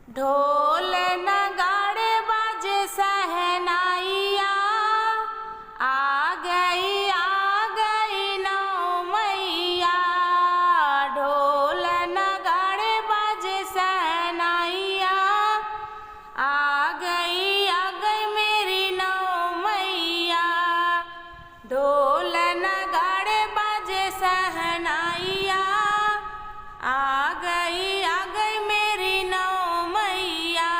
ढोल नगाड़े बाजे सहनाइया, आ गई नौ मैया। ढोल नगाड़े बाजे सहनाइया, आ गई मेरी नौ मैया। ढोल नगाड़े बाजे सहनाइया, आ गई मेरी नौ मैया।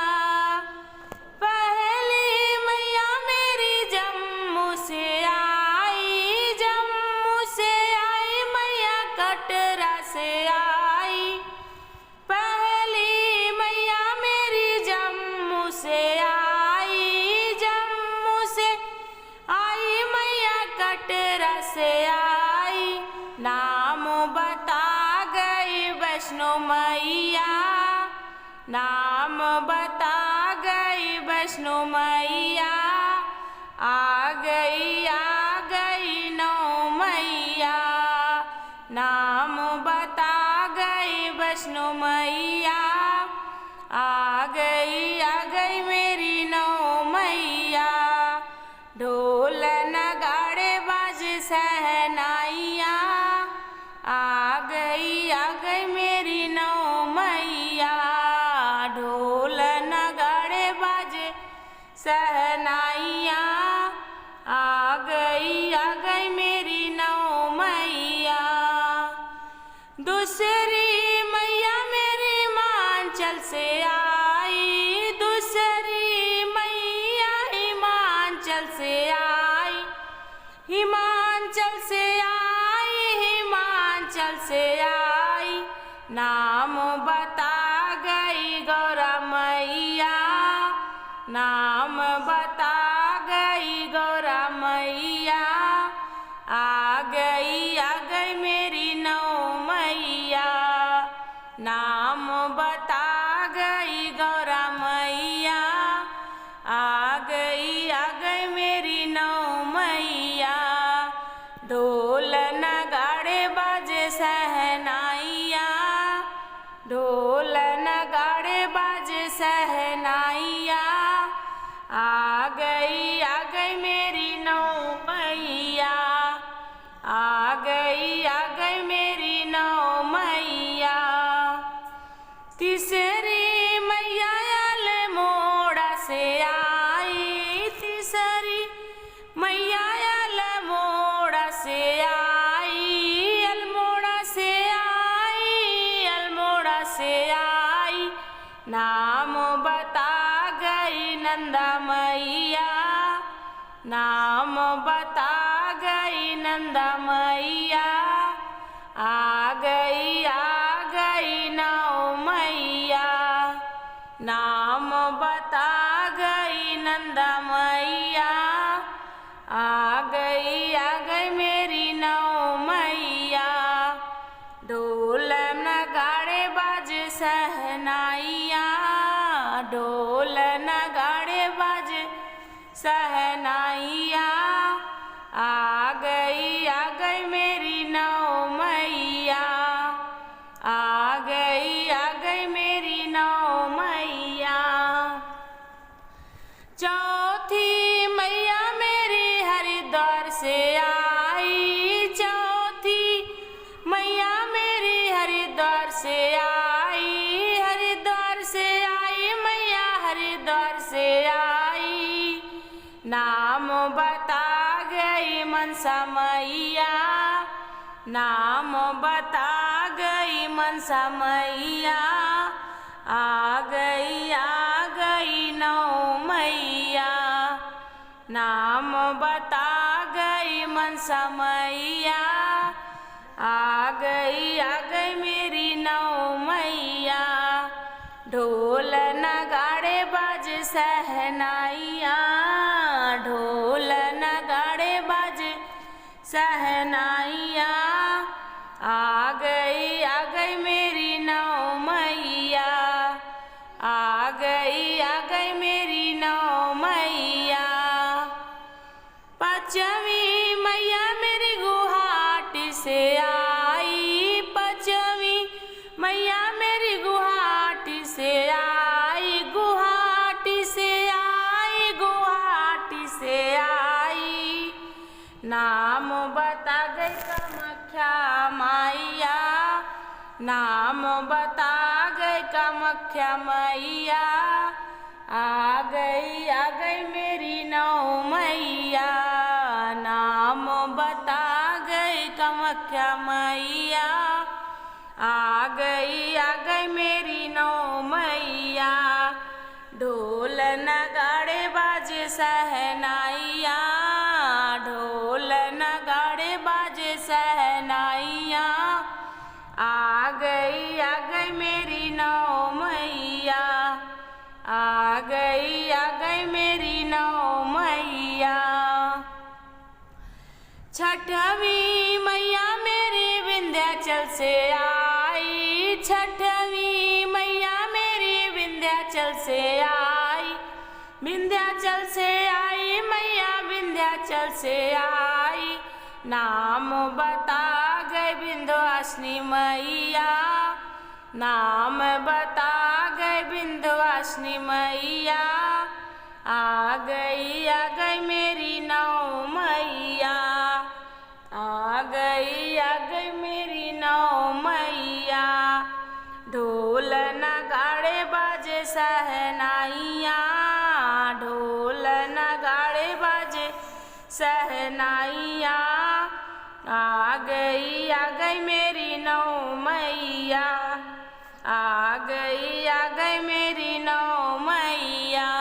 पहली मैया मेरी जम्मू से आई मैया कटरा से आई। पहली मैया मेरी जम्मू से आई मैया कटरा से आई। नाम बता गई वैष्णो मैया, नाम बता गई वैष्णो मैया। आ गई नौ मैया, नाम बता गई वैष्णो मैया। आ गई मेरी नौ मैया। ढोल नगाड़े बाजे सहनाइया, आ गई मेरी नौ मैया। ढोल नगाड़े बाजे सहनाइया, आ गई मेरी नौ मैया। दूसरी मैया मेरी हिमाचल से आई, दूसरी मैया हिमाचल से आई। हिमाचल से आई, नाम बता गई गौरा मैया, नाम बता गई गौरा मैया। आ गई मेरी नौ मैया, नाम बता गई गौरा मैया। आ गई मेरी नौ मैया। ढोल नगाड़े बाजे सहनाइया, ढोल नगाड़े बाजे सहनाइया। आ गई मेरी नौ मैया। आ गई मेरी नौ मैया। तीसरी मैया अल्मोड़ा से आई, तीसरी मैया अल्मोड़ा से आई। अल्मोड़ा से आई, नाम बता गई नंदा मैया, नाम बता गई नंदा मैया। आ गई नौ मैया, नाम बता गई नंदा मैया। आ गई मेरी नौ मैया। ढोल नगाड़े बाजे सहनाइया, ढोल नगाड़े बाजे सहनाइया। आ गई मेरी नौ मैया। आ गई मेरी नौ मैया। चौथी मैया मेरी हरिद्वार से आई, चौथी मैया मेरी हरिद्वार से आई। हरिद्वार से आई मैया हरिद्वार से आई। नाम बता गई मनसा मैया, नाम बता गई मनसा मैया। आ गई नौ मैया, नाम बता गई मनसा मैया। आ गई मेरी नौ मैया। ढोल नगाड़े बाजे सहनाइया, ढोल नगाड़े बाजे सहनाइया। आ गई मेरी नौ मैया। आ गई मेरी नौ मैया। पांचवी मैया मेरी गुवाहाटी से आई, पांचवी मैया मेरी गुवाहाटी से आई। नाम बता गई कामाख्या मैया, नाम बता गई कामाख्या मैया। आ गई मेरी नौ मैया, नाम बता गई कामाख्या मैया। आ गई मेरी नौ मैया। ढोल नगाड़े बाजे सहनाइया, ढोल नगाड़े बाजे सहनाइया। आ गई मेरी नौ मैया, आ गई मेरी नौ मैया। छठवीं मैया मेरी विंध्याचल से आई, छठवीं मैया मेरी विंध्याचल से आई। विंध्याचल से आई मैया, विंध्याचल से आई। नाम बता गए विंध्यवासिनी मैया, नाम बता गए विंध्यवासिनी मैया। आ गई मेरी नौ मैया, आ गई मेरी नौ मैया। ढोल नगाड़े बाजे सहनाइया, ढोल नगाड़े बाजे सहनाइया। आ गई मेरी नौ मैया, आ गई मेरी नौ मैया।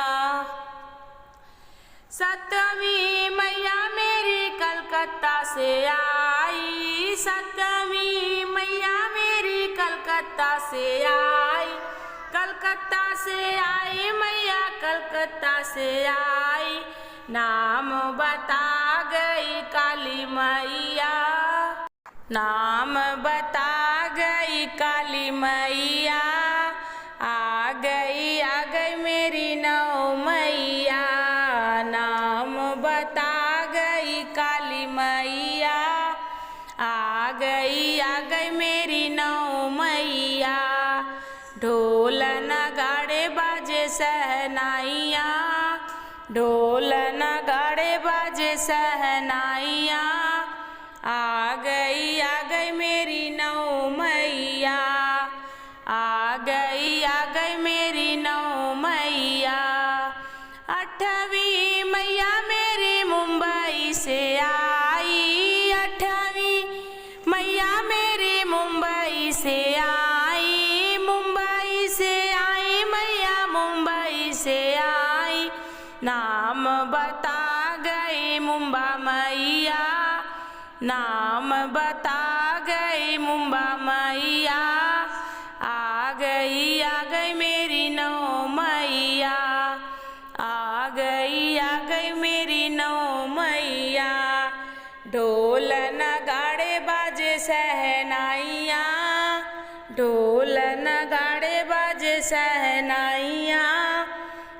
सतवीं मैया मेरी कलकत्ता से आई, सतवीं मैया मेरी कलकत्ता से आई। कलकत्ता से आई मैया, कलकत्ता से आई। नाम बता गई काली मैया, नाम बता गई काली मैया। आ गई मेरी नौ मैया, नाम बता गई काली मैया। आ गई मेरी नौ मैया। ढोल नगाड़े बाजे सहनाइया, ढोल नगाड़े बाजे सहनाइया। आ गई मेरी नौ मैया, आ गई मेरी नौ मैया। अठवीं मैया मेरी मुंबई से आई, अठवीं मैया मेरी मुंबई से आई। मुंबई से आई मैया, मुंबई से आई। नाम बता गई मुंबा मैया, नाम बता गई मुंबा मैया। आ गई मेरी नौ मैया, आ गई मेरी नौ मैया। ढोल नगाड़े बाजे सहनाइया, ढोल नगाड़े बाजे सहनाइया।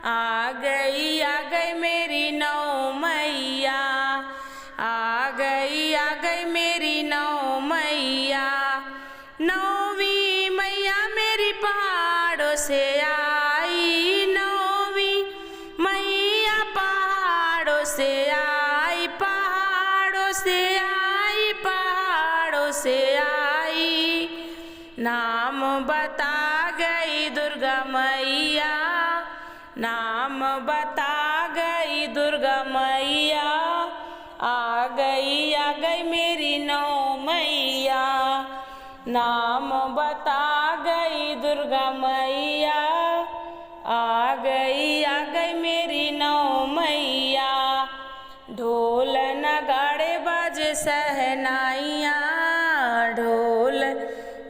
आ गई मेरी नौ मैया, आ गई मेरी नौ मैया। नौवीं मैया मेरी पहाड़ों से आई, नौवीं मैया पहाड़ों से आई। पहाड़ों से आई, पहाड़ों से आई। नाम बता गई दुर्गा मैया, नाम बता गई दुर्गा मैया। आ गई मेरी नौ मैया, नाम बता गई दुर्गा मैया। आ गई मेरी नौ मैया। ढोल नगाड़े बाजे सहनाइया, ढोल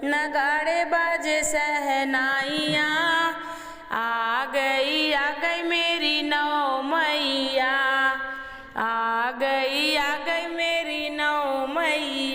नगाड़े बाजे सहनाइया। आ गई मेरी नौ मैया, आ गई मेरी नौ मैया।